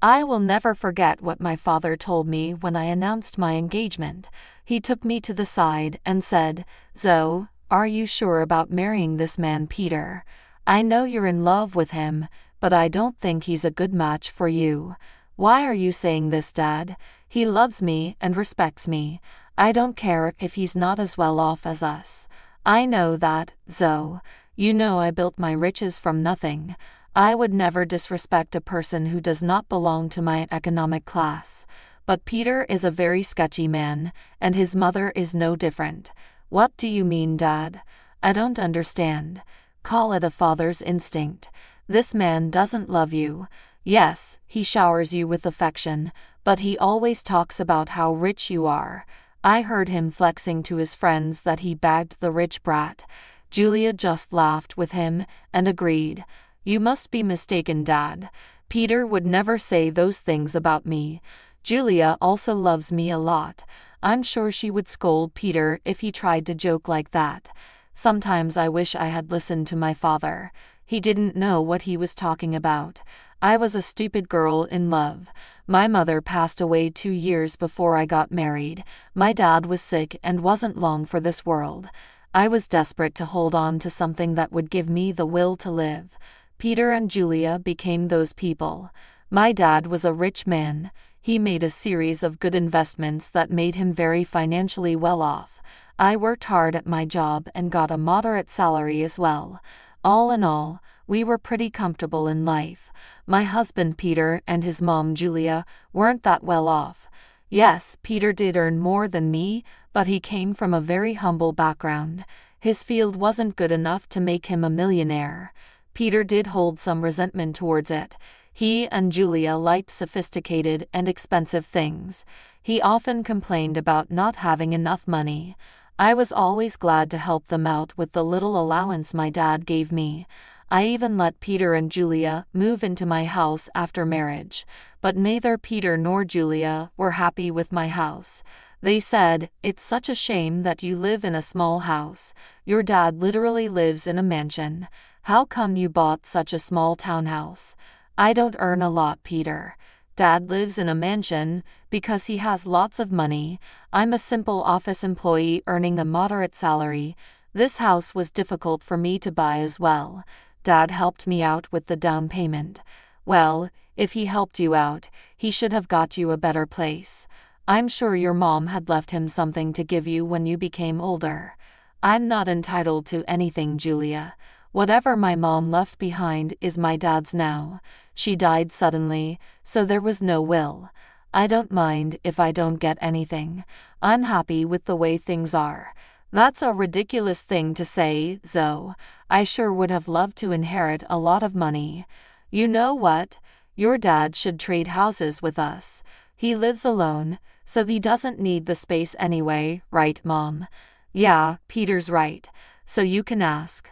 I will never forget what my father told me when I announced my engagement. He took me to the side and said, "Zoe, are you sure about marrying this man Peter? I know you're in love with him, but I don't think he's a good match for you." "Why are you saying this, Dad? He loves me and respects me. I don't care if he's not as well off as us." "I know that, Zoe. You know I built my riches from nothing. I would never disrespect a person who does not belong to my economic class. But Peter is a very sketchy man, and his mother is no different." "What do you mean, Dad? I don't understand." "Call it a father's instinct. This man doesn't love you. Yes, he showers you with affection, but he always talks about how rich you are. I heard him flexing to his friends that he bagged the rich brat." Julia just laughed with him and agreed. "You must be mistaken, Dad. Peter would never say those things about me. Julia also loves me a lot. I'm sure she would scold Peter if he tried to joke like that. Sometimes I wish I had listened to my father. He didn't know what he was talking about. I was a stupid girl in love. My mother passed away 2 years before I got married. My dad was sick and wasn't long for this world. I was desperate to hold on to something that would give me the will to live. Peter and Julia became those people. My dad was a rich man. He made a series of good investments that made him very financially well off. I worked hard at my job and got a moderate salary as well. All in all, we were pretty comfortable in life. My husband Peter and his mom Julia weren't that well off. Yes, Peter did earn more than me, but he came from a very humble background. His field wasn't good enough to make him a millionaire. Peter did hold some resentment towards it. He and Julia liked sophisticated and expensive things. He often complained about not having enough money. I was always glad to help them out with the little allowance my dad gave me. I even let Peter and Julia move into my house after marriage, but neither Peter nor Julia were happy with my house. They said, "It's such a shame that you live in a small house. Your dad literally lives in a mansion. How come you bought such a small townhouse?" "I don't earn a lot, Peter. Dad lives in a mansion because he has lots of money. I'm a simple office employee earning a moderate salary. This house was difficult for me to buy as well. Dad helped me out with the down payment." "Well, if he helped you out, he should have got you a better place. I'm sure your mom had left him something to give you when you became older." "I'm not entitled to anything, Julia. Whatever my mom left behind is my dad's now. She died suddenly, so there was no will. I don't mind if I don't get anything. I'm happy with the way things are." "That's a ridiculous thing to say, Zoe. I sure would have loved to inherit a lot of money." "You know what? Your dad should trade houses with us. He lives alone, so he doesn't need the space anyway, right, Mom?" "Yeah, Peter's right. So you can ask."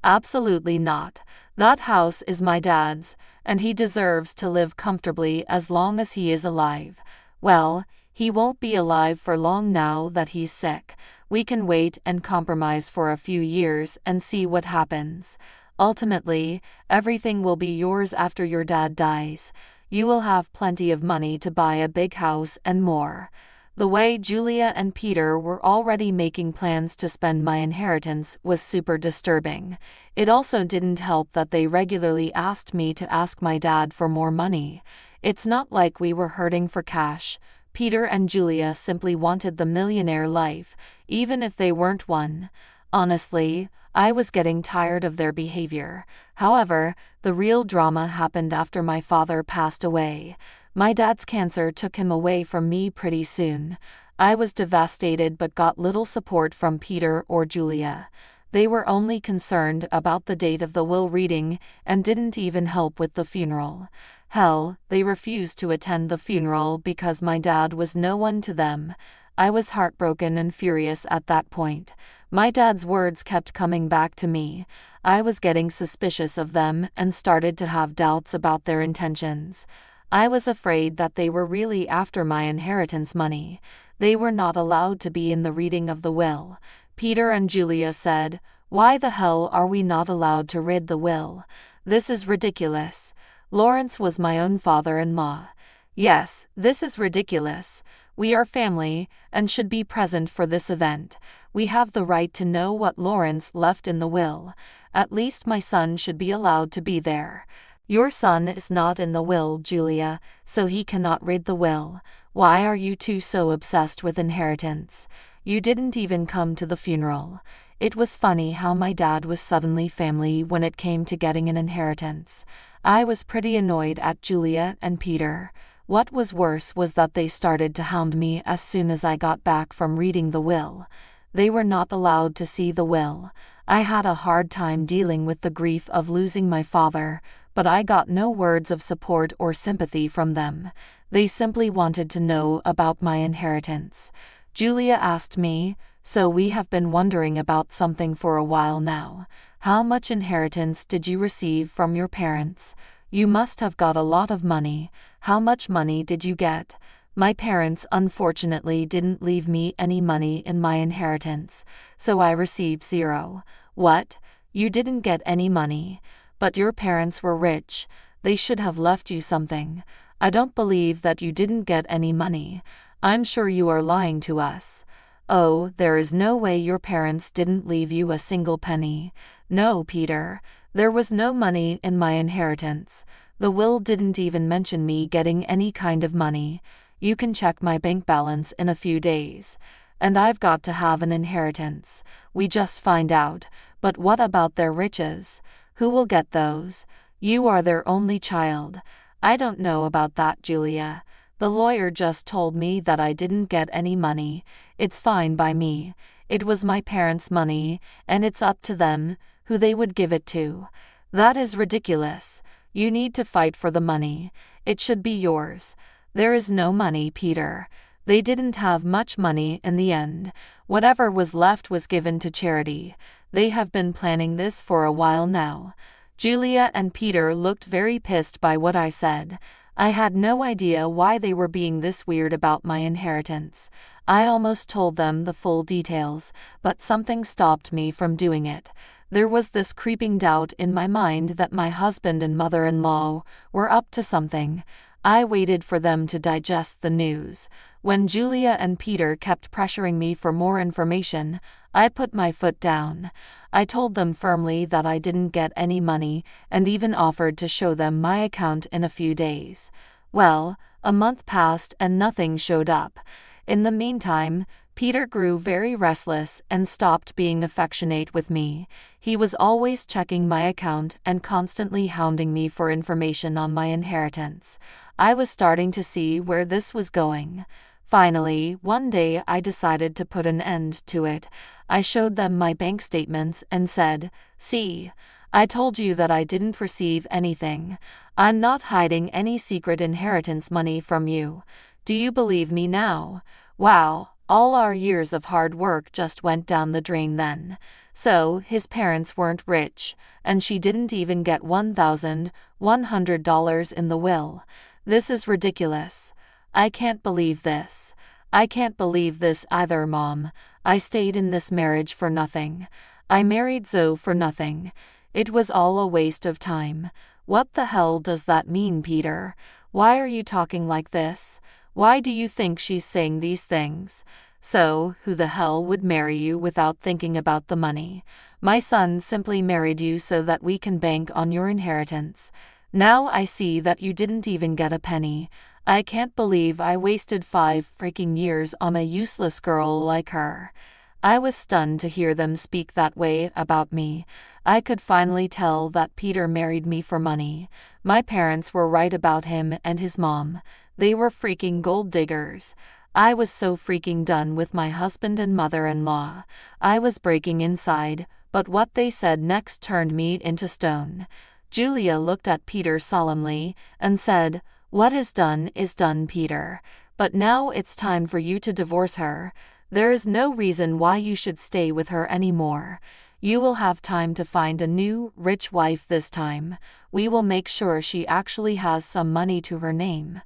"Absolutely not. That house is my dad's, and he deserves to live comfortably as long as he is alive." "Well, he won't be alive for long now that he's sick. We can wait and compromise for a few years and see what happens. Ultimately, everything will be yours after your dad dies. You will have plenty of money to buy a big house and more." The way Julia and Peter were already making plans to spend my inheritance was super disturbing. It also didn't help that they regularly asked me to ask my dad for more money. It's not like we were hurting for cash. Peter and Julia simply wanted the millionaire life, even if they weren't one. Honestly, I was getting tired of their behavior. However, the real drama happened after my father passed away. My dad's cancer took him away from me pretty soon. I was devastated but got little support from Peter or Julia. They were only concerned about the date of the will reading and didn't even help with the funeral. Hell, they refused to attend the funeral because my dad was no one to them. I was heartbroken and furious at that point. My dad's words kept coming back to me. I was getting suspicious of them and started to have doubts about their intentions. I was afraid that they were really after my inheritance money. They were not allowed to be in the reading of the will. Peter and Julia said, "Why the hell are we not allowed to read the will? This is ridiculous." Lawrence was my own father-in-law. Yes, this is ridiculous. We are family and should be present for this event. We have the right to know what Lawrence left in the will. At least my son should be allowed to be there. Your son is not in the will, Julia, so he cannot read the will. Why are you two so obsessed with inheritance? You didn't even come to the funeral. It was funny how my dad was suddenly family when it came to getting an inheritance. I was pretty annoyed at Julia and Peter. What was worse was that they started to hound me as soon as I got back from reading the will. They were not allowed to see the will. I had a hard time dealing with the grief of losing my father, but I got no words of support or sympathy from them. They simply wanted to know about my inheritance. Julia asked me, "So we have been wondering about something for a while now. How much inheritance did you receive from your parents? You must have got a lot of money. How much money did you get?" My parents unfortunately didn't leave me any money in my inheritance, so I received zero. What? You didn't get any money? But your parents were rich. They should have left you something. I don't believe that you didn't get any money. I'm sure you are lying to us. Oh, there is no way your parents didn't leave you a single penny. No, Peter. There was no money in my inheritance. The will didn't even mention me getting any kind of money. You can check my bank balance in a few days. And I've got to have an inheritance. We just find out. But what about their riches? Who will get those? You are their only child. I don't know about that, Julia. The lawyer just told me that I didn't get any money. It's fine by me. It was my parents' money, and it's up to them who they would give it to. That is ridiculous. You need to fight for the money. It should be yours. There is no money, Peter. They didn't have much money in the end. Whatever was left was given to charity. They have been planning this for a while now. Julia and Peter looked very pissed by what I said. I had no idea why they were being this weird about my inheritance. I almost told them the full details, but something stopped me from doing it. There was this creeping doubt in my mind that my husband and mother-in-law were up to something. I waited for them to digest the news. When Julia and Peter kept pressuring me for more information, I put my foot down. I told them firmly that I didn't get any money and even offered to show them my account in a few days. Well, a month passed and nothing showed up. In the meantime, Peter grew very restless and stopped being affectionate with me. He was always checking my account and constantly hounding me for information on my inheritance. I was starting to see where this was going. Finally, one day I decided to put an end to it. I showed them my bank statements and said, "See, I told you that I didn't receive anything. I'm not hiding any secret inheritance money from you. Do you believe me now?" Wow. All our years of hard work just went down the drain then. So, his parents weren't rich, and she didn't even get $1,100 in the will. This is ridiculous. I can't believe this. I can't believe this either, Mom. I stayed in this marriage for nothing. I married Zoe for nothing. It was all a waste of time. What the hell does that mean, Peter? Why are you talking like this? Why do you think she's saying these things? So, who the hell would marry you without thinking about the money? My son simply married you so that we can bank on your inheritance. Now I see that you didn't even get a penny. I can't believe I wasted 5 freaking years on a useless girl like her. I was stunned to hear them speak that way about me. I could finally tell that Peter married me for money. My parents were right about him and his mom. They were freaking gold diggers. I was so freaking done with my husband and mother-in-law. I was breaking inside, but what they said next turned me into stone. Julia looked at Peter solemnly and said, "What is done, Peter. But now it's time for you to divorce her. There is no reason why you should stay with her anymore. You will have time to find a new, rich wife this time. We will make sure she actually has some money to her name."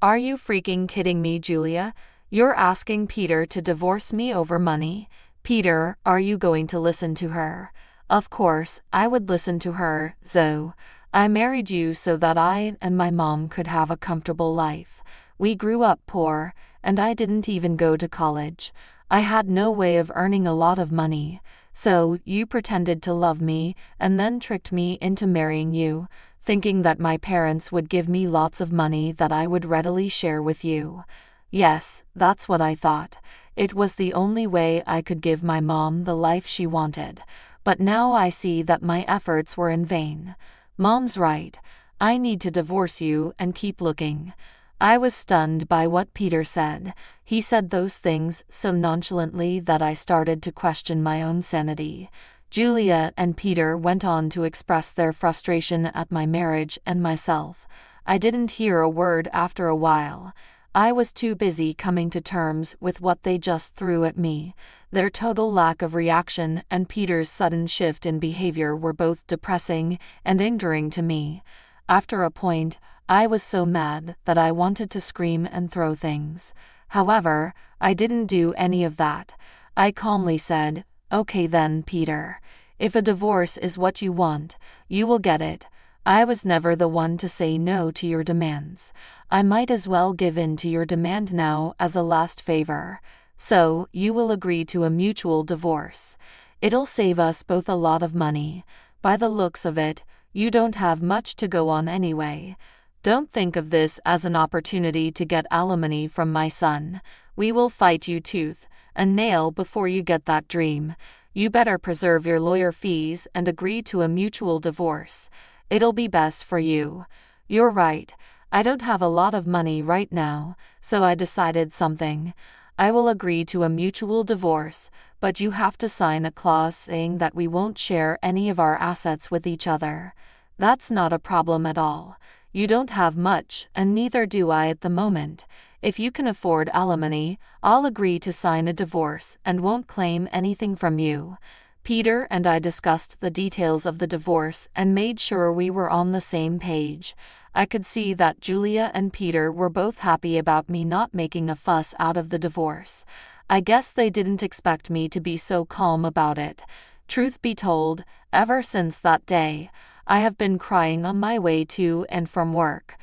Are you freaking kidding me, Julia? You're asking Peter to divorce me over money? Peter, are you going to listen to her? Of course, I would listen to her, Zoe. I married you so that I and my mom could have a comfortable life. We grew up poor, and I didn't even go to college. I had no way of earning a lot of money. So you pretended to love me and then tricked me into marrying you, thinking that my parents would give me lots of money that I would readily share with you. Yes, that's what I thought. It was the only way I could give my mom the life she wanted. But now I see that my efforts were in vain. Mom's right. I need to divorce you and keep looking. I was stunned by what Peter said. He said those things so nonchalantly that I started to question my own sanity. Julia and Peter went on to express their frustration at my marriage and myself. I didn't hear a word after a while. I was too busy coming to terms with what they just threw at me. Their total lack of reaction and Peter's sudden shift in behavior were both depressing and endearing to me. After a point, I was so mad that I wanted to scream and throw things. However, I didn't do any of that. I calmly said, "Okay then, Peter. If a divorce is what you want, you will get it. I was never the one to say no to your demands. I might as well give in to your demand now as a last favor. So, you will agree to a mutual divorce. It'll save us both a lot of money. By the looks of it, you don't have much to go on anyway. Don't think of this as an opportunity to get alimony from my son. We will fight you tooth and nail before you get that dream. You better preserve your lawyer fees and agree to a mutual divorce. It'll be best for you. You're right. I don't have a lot of money right now, so I decided something. I will agree to a mutual divorce, but you have to sign a clause saying that we won't share any of our assets with each other. That's not a problem at all. You don't have much, and neither do I at the moment. If you can afford alimony, I'll agree to sign a divorce and won't claim anything from you." Peter and I discussed the details of the divorce and made sure we were on the same page. I could see that Julia and Peter were both happy about me not making a fuss out of the divorce. I guess they didn't expect me to be so calm about it. Truth be told, ever since that day, I have been crying on my way to and from work.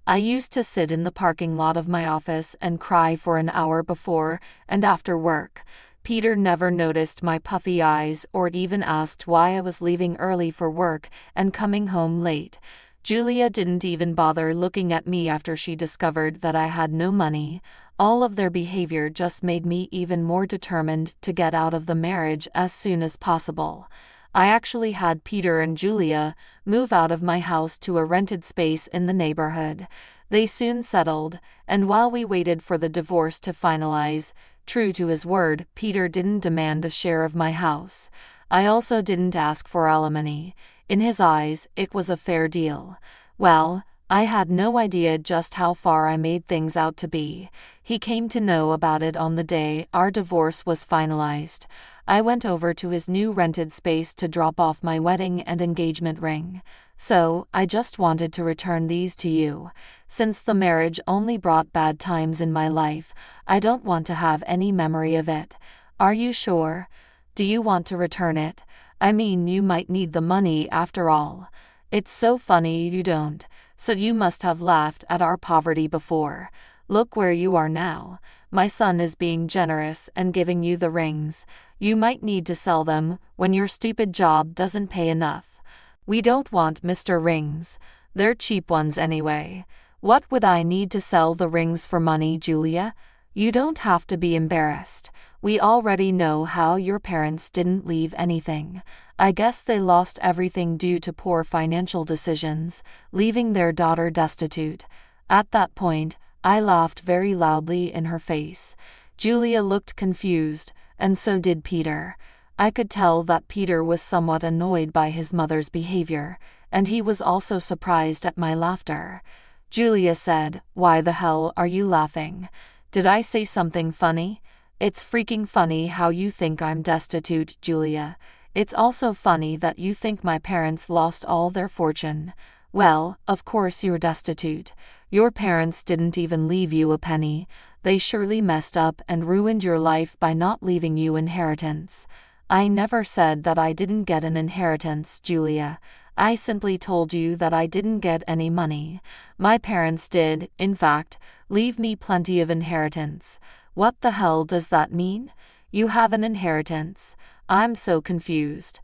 I used to sit in the parking lot of my office and cry for an hour before and after work. Peter never noticed my puffy eyes or even asked why I was leaving early for work and coming home late. Julia didn't even bother looking at me after she discovered that I had no money. All of their behavior just made me even more determined to get out of the marriage as soon as possible. I actually had Peter and Julia move out of my house to a rented space in the neighborhood. They soon settled, and while we waited for the divorce to finalize, true to his word, Peter didn't demand a share of my house. I also didn't ask for alimony. In his eyes, it was a fair deal. Well, I had no idea just how far I made things out to be. He came to know about it on the day our divorce was finalized. I went over to his new rented space to drop off my wedding and engagement ring. So, I just wanted to return these to you. Since the marriage only brought bad times in my life, I don't want to have any memory of it. Are you sure? Do you want to return it? I mean, you might need the money after all. It's so funny you don't. So you must have laughed at our poverty before. Look where you are now. My son is being generous and giving you the rings. You might need to sell them when your stupid job doesn't pay enough. We don't want Mr. Rings. They're cheap ones anyway. What would I need to sell the rings for money, Julia? You don't have to be embarrassed. We already know how your parents didn't leave anything. I guess they lost everything due to poor financial decisions, leaving their daughter destitute. At that point, I laughed very loudly in her face. Julia looked confused, and so did Peter. I could tell that Peter was somewhat annoyed by his mother's behavior, and he was also surprised at my laughter. Julia said, "Why the hell are you laughing? Did I say something funny?" "It's freaking funny how you think I'm destitute, Julia. It's also funny that you think my parents lost all their fortune. Well, of course you're destitute. Your parents didn't even leave you a penny. They surely messed up and ruined your life by not leaving you inheritance." "I never said that I didn't get an inheritance, Julia. I simply told you that I didn't get any money. My parents did, in fact, leave me plenty of inheritance. What the hell does that mean? You have an inheritance. I'm so confused.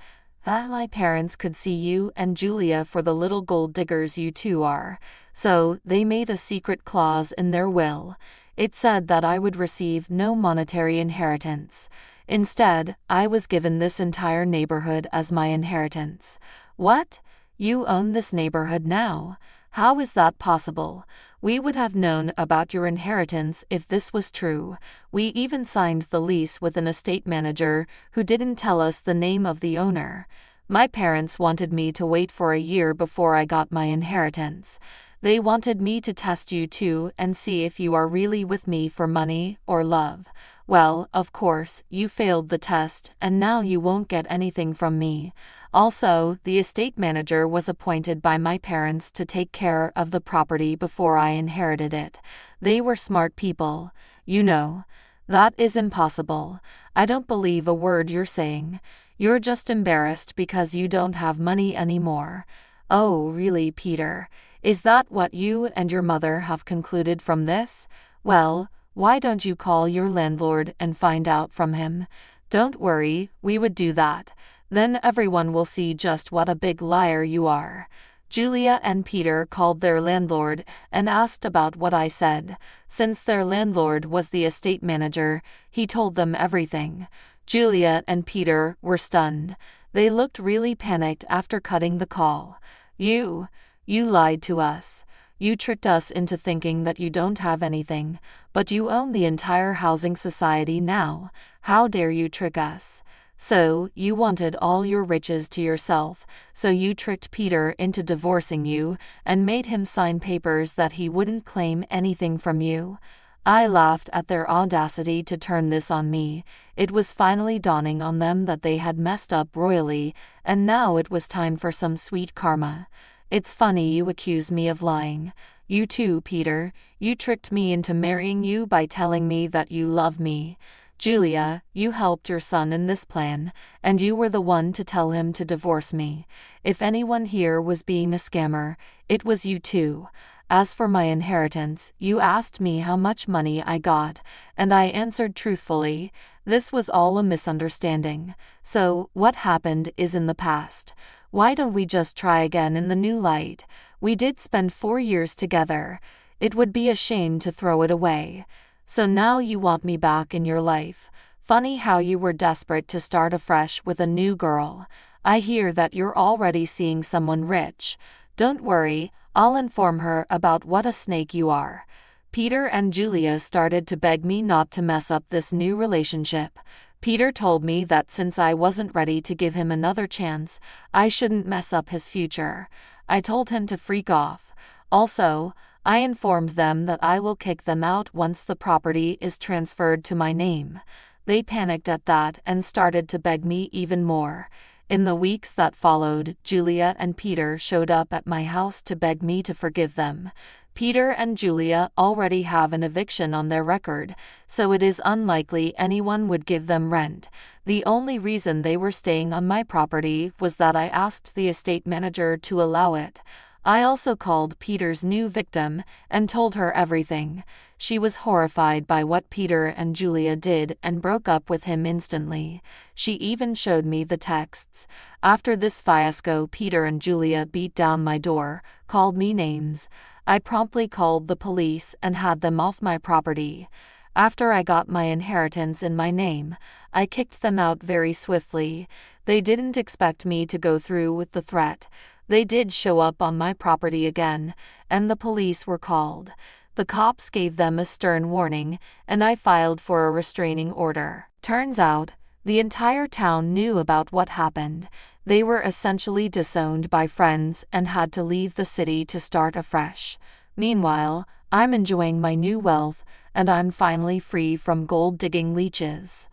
That my parents could see you and Julia for the little gold diggers you two are. So, they made a secret clause in their will. It said that I would receive no monetary inheritance. Instead, I was given this entire neighborhood as my inheritance. What? You own this neighborhood now? How is that possible? We would have known about your inheritance if this was true. We even signed the lease with an estate manager who didn't tell us the name of the owner. My parents wanted me to wait for a year before I got my inheritance. They wanted me to test you too and see if you are really with me for money or love. Well, of course, you failed the test, and now you won't get anything from me. Also, the estate manager was appointed by my parents to take care of the property before I inherited it. They were smart people, you know. That is impossible. I don't believe a word you're saying. You're just embarrassed because you don't have money anymore. Oh, really, Peter? Is that what you and your mother have concluded from this? Well, why don't you call your landlord and find out from him? Don't worry, we would do that. Then everyone will see just what a big liar you are. Julia and Peter called their landlord and asked about what I said. Since their landlord was the estate manager, he told them everything. Julia and Peter were stunned. They looked really panicked after cutting the call. You lied to us. You tricked us into thinking that you don't have anything, but you own the entire housing society now. How dare you trick us? So, you wanted all your riches to yourself, so you tricked Peter into divorcing you and made him sign papers that he wouldn't claim anything from you. I laughed at their audacity to turn this on me. It was finally dawning on them that they had messed up royally, and now it was time for some sweet karma. It's funny you accuse me of lying. You too, Peter. You tricked me into marrying you by telling me that you love me. Julia, you helped your son in this plan, and you were the one to tell him to divorce me. If anyone here was being a scammer, it was you too. As for my inheritance, you asked me how much money I got, and I answered truthfully. This was all a misunderstanding. So, what happened is in the past. Why don't we just try again in the new light? We did spend 4 years together. It would be a shame to throw it away. So now you want me back in your life. Funny how you were desperate to start afresh with a new girl. I hear that you're already seeing someone rich. Don't worry, I'll inform her about what a snake you are. Peter and Julia started to beg me not to mess up this new relationship. Peter told me that since I wasn't ready to give him another chance, I shouldn't mess up his future. I told him to freak off. Also, I informed them that I will kick them out once the property is transferred to my name. They panicked at that and started to beg me even more. In the weeks that followed, Julia and Peter showed up at my house to beg me to forgive them. Peter and Julia already have an eviction on their record, so it is unlikely anyone would give them rent. The only reason they were staying on my property was that I asked the estate manager to allow it. I also called Peter's new victim and told her everything. She was horrified by what Peter and Julia did and broke up with him instantly. She even showed me the texts. After this fiasco, Peter and Julia beat down my door, called me names. I promptly called the police and had them off my property. After I got my inheritance in my name, I kicked them out very swiftly. They didn't expect me to go through with the threat. They did show up on my property again, and the police were called. The cops gave them a stern warning, and I filed for a restraining order. Turns out, the entire town knew about what happened. They were essentially disowned by friends and had to leave the city to start afresh. Meanwhile, I'm enjoying my new wealth, and I'm finally free from gold-digging leeches.